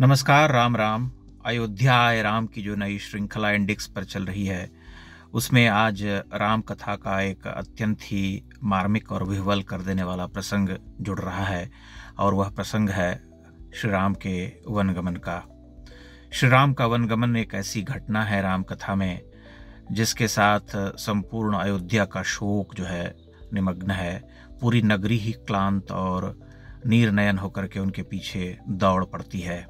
नमस्कार, राम राम। अयोध्या आए राम की जो नई श्रृंखला इंडिक्स पर चल रही है, उसमें आज राम कथा का एक अत्यंत ही मार्मिक और विह्वल कर देने वाला प्रसंग जुड़ रहा है, और वह प्रसंग है श्री राम के वनगमन का। श्री राम का वनगमन एक ऐसी घटना है राम कथा में जिसके साथ संपूर्ण अयोध्या का शोक जो है निमग्न है। पूरी नगरी ही क्लांत और नीरनयन होकर के उनके पीछे दौड़ पड़ती है,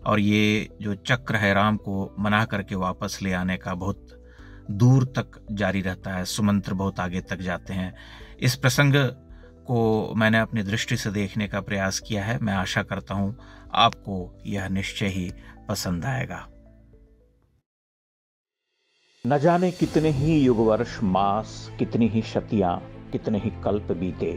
और ये जो चक्र है राम को मना करके वापस ले आने का बहुत दूर तक जारी रहता है। सुमंत्र बहुत आगे तक जाते हैं। इस प्रसंग को मैंने अपनी दृष्टि से देखने का प्रयास किया है। मैं आशा करता हूँ आपको यह निश्चय ही पसंद आएगा। न जाने कितने ही युगवर्ष, मास, कितनी ही शतियां, कितने ही कल्प बीते,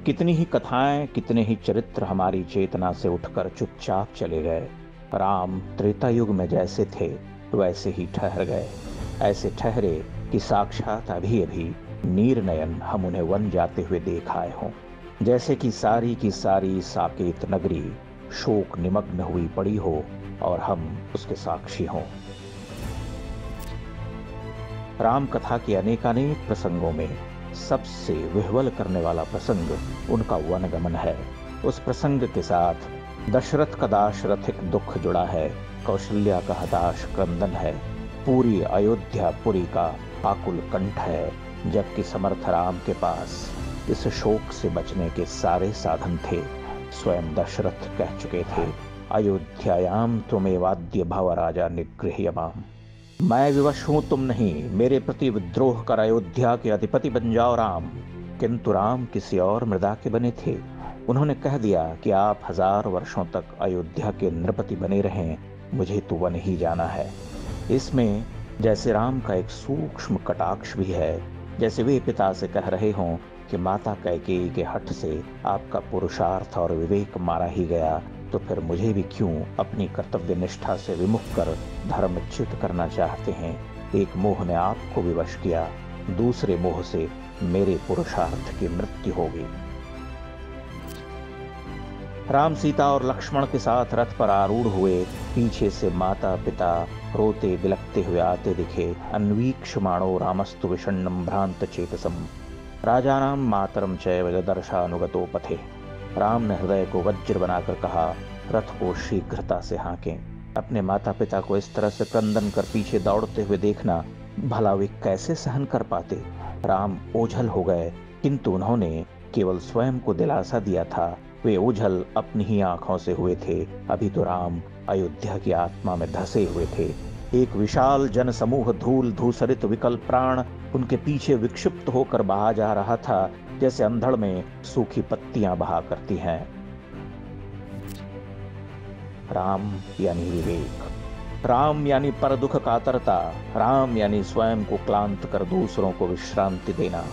कितनी ही कथाएं, कितने ही चरित्र हमारी चेतना से उठकर चुपचाप चले गए। राम त्रेता युग में जैसे थे वैसे ही ठहर गए। ऐसे ठहरे कि साक्षात अभी अभी नीरनयन हम उन्हें वन जाते हुए देख आए हों। जैसे कि सारी की सारी साकेत नगरी शोक निमग्न हुई पड़ी हो और हम उसके साक्षी हों। राम कथा के अनेकानेक प्रसंगों में सबसे विह्वल करने वाला प्रसंग उनका वनगमन है। उस प्रसंग के साथ दशरथ का दाशरथिक दुख जुड़ा है, कौशल्या का हताश क्रंदन है, पूरी अयोध्यापुरी का आकुल कंठ है। जबकि समर्थ राम के पास इस शोक से बचने के सारे साधन थे। स्वयं दशरथ कह चुके थे, अयोध्यायाम त्वमेवाद्य भव राजा निगृह्यमाम। मैं विवश हूं, तुम नहीं। मेरे प्रति विद्रोह कर अयोध्या के अधिपति बन जाओ राम। किंतु राम किसी और मृदा के बने थे। उन्होंने कह दिया कि आप 1000 वर्षों तक अयोध्या के नृपति बने रहें, मुझे तो वन ही जाना है। इसमें जैसे राम का एक सूक्ष्म कटाक्ष भी है, जैसे वे पिता से कह रहे हों कि माता कैकेयी के हठ से आपका पुरुषार्थ और विवेक मारा ही गया, तो फिर मुझे भी क्यों अपनी कर्तव्य निष्ठा से विमुख कर धर्मच्युत करना चाहते हैं। एक मोह ने आपको विवश किया, दूसरे मोह से मेरे पुरुषार्थ की मृत्यु होगी। राम सीता और लक्ष्मण के साथ रथ पर आरूढ़ हुए। पीछे से माता पिता रोते बिलखते हुए आते दिखे। अन्वीक्षमाणो रामस्तु विषण्णं भ्रांत चेतसम राजानाम मातरम चैव ददर्शानुगतो पथे। राम ने हृदय को वज्र बनाकर कहा, रथ को शीघ्रता से हाँकें। अपने माता पिता को इस तरह से क्रंदन कर पीछे दौड़ते हुए देखना भला वे कैसे सहन कर पाते। राम ओझल हो गए, किंतु उन्होंने केवल स्वयं को दिलासा दिया था। वे ओझल अपनी ही आंखों से हुए थे। अभी तो राम अयोध्या की आत्मा में धसे हुए थे। एक विशाल जन समूह धूल धूसरित विकल प्राण उनके पीछे विक्षिप्त होकर बहा जा रहा था, जैसे अंधड़ में सूखी पत्तियां बहा करती हैं। राम यानी विवेक, राम यानी पर दुख कातरता, राम यानी स्वयं को क्लांत कर दूसरों को विश्रांति देना।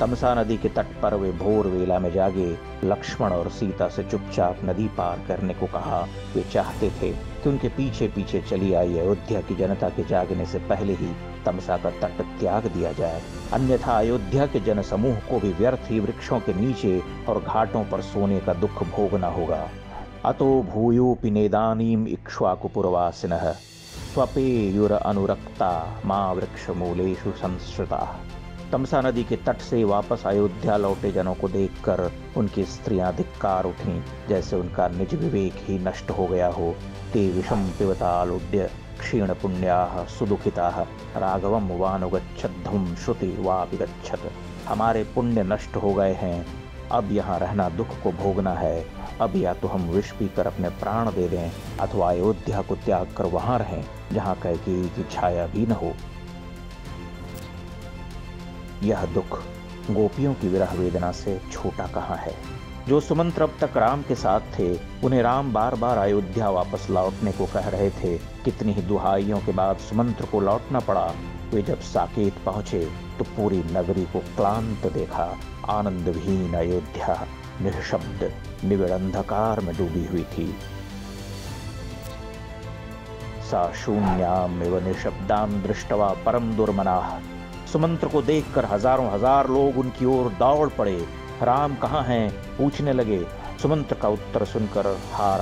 तमसा नदी के तट पर वे भोर वेला में जागे। लक्ष्मण और सीता से चुपचाप नदी पार करने को कहा। वे चाहते थे कि उनके पीछे पीछे चली आई अयोध्या की जनता के जागने से पहले ही तमसा का तट त्याग दिया जाए, अन्यथा अयोध्या के जन समूह को भी व्यर्थ ही वृक्षों के नीचे और घाटों पर सोने का दुख भोगना होगा। अतो भूयोपि नेदानीम इक्ष्वाकुपुरवासिनः स्वपेयुर अनुरक्ता मां वृक्षमूलेषु संश्रिता। तमसा नदी के तट से वापस अयोध्या लौटे जनों को देखकर उनकी स्त्रियां धिक्कार उठीं, जैसे उनका निज विवेक ही नष्ट हो गया हो। ते विषम पिबतालुड्य क्षीण पुण्याः सुदुखिताः राघवम वानुगच्छद्धुम श्रुति वापि गच्छत। हमारे पुण्य नष्ट हो गए हैं, अब यहाँ रहना दुख को भोगना है। अब या तो हम विष पीकर अपने प्राण दे दें, अथवा अयोध्या को त्याग कर वहां रहें जहाँ कैकेयी की छाया भी न हो। यह दुख गोपियों की विरह वेदना से छोटा कहाँ है। जो सुमंत्र अब तक राम के साथ थे, उन्हें राम बार बार अयोध्या वापस लौटने को कह रहे थे। कितनी ही दुहाइयों के बाद सुमंत्र को लौटना पड़ा। वे जब साकेत पहुंचे तो पूरी नगरी को क्लांत देखा। आनंदविहीन अयोध्या निःशब्द निविड़ अंधकार में डूबी हुई थी। सा शून्याम एव निःशब्दाम दृष्टवा परम दुर्मनाः। सुमंत्र को देखकर हजारों हजार लोग उनकी ओर दौड़ पड़े। राम कहाँ हैं पूछने लगे। सुमंत्र का उत्तर सुनकर हा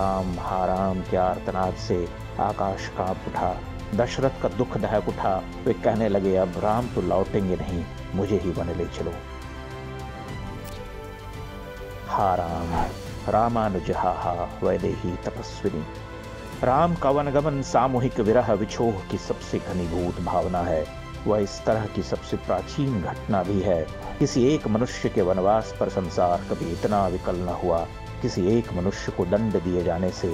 राम के आर्तनाद से आकाश कांप उठा। दशरथ का दुख दहक उठा। वे कहने लगे, अब राम तो लौटेंगे नहीं, मुझे ही वन ले चलो। हा राम रामानुज हा वैदेही तपस्विनी। राम का वनगमन सामूहिक विरह विछोह की सबसे घनीभूत भावना है। वह इस तरह की सबसे प्राचीन घटना भी है। किसी एक मनुष्य के वनवास पर संसार कभी इतना विकल न हुआ। किसी एक मनुष्य को दंड दिए जाने से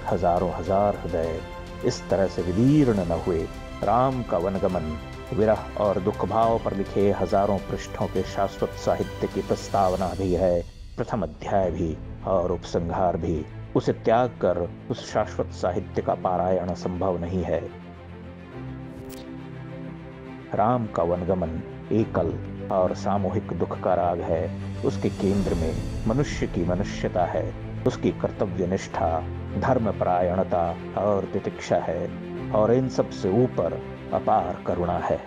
हजारों हजार हृदय इस तरह से विदीर्ण न हुए। राम का वनगमन विरह और दुख भाव पर लिखे हजारों पृष्ठों के शाश्वत साहित्य की प्रस्तावना भी है। प्रथम अध्याय भी और उपसंहार भी। उसे त्याग कर उस शाश्वत साहित्य का पारायण संभव नहीं है। राम का वनगमन एकल और सामूहिक दुख का राग है। उसके केंद्र में मनुष्य की मनुष्यता है। उसकी कर्तव्य निष्ठा, धर्म परायणता और तितिक्षा है, और इन सब से ऊपर अपार करुणा है।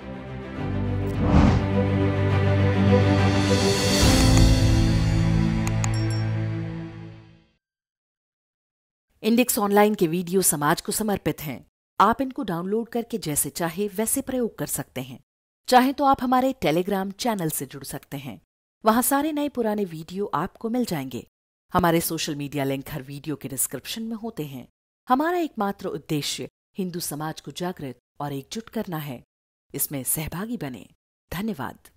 इंडेक्स ऑनलाइन के वीडियो समाज को समर्पित हैं। आप इनको डाउनलोड करके जैसे चाहे वैसे प्रयोग कर सकते हैं। चाहे तो आप हमारे टेलीग्राम चैनल से जुड़ सकते हैं। वहां सारे नए पुराने वीडियो आपको मिल जाएंगे। हमारे सोशल मीडिया लिंक हर वीडियो के डिस्क्रिप्शन में होते हैं। हमारा एकमात्र उद्देश्य हिंदू समाज को जागृत और एकजुट करना है। इसमें सहभागी बने। धन्यवाद।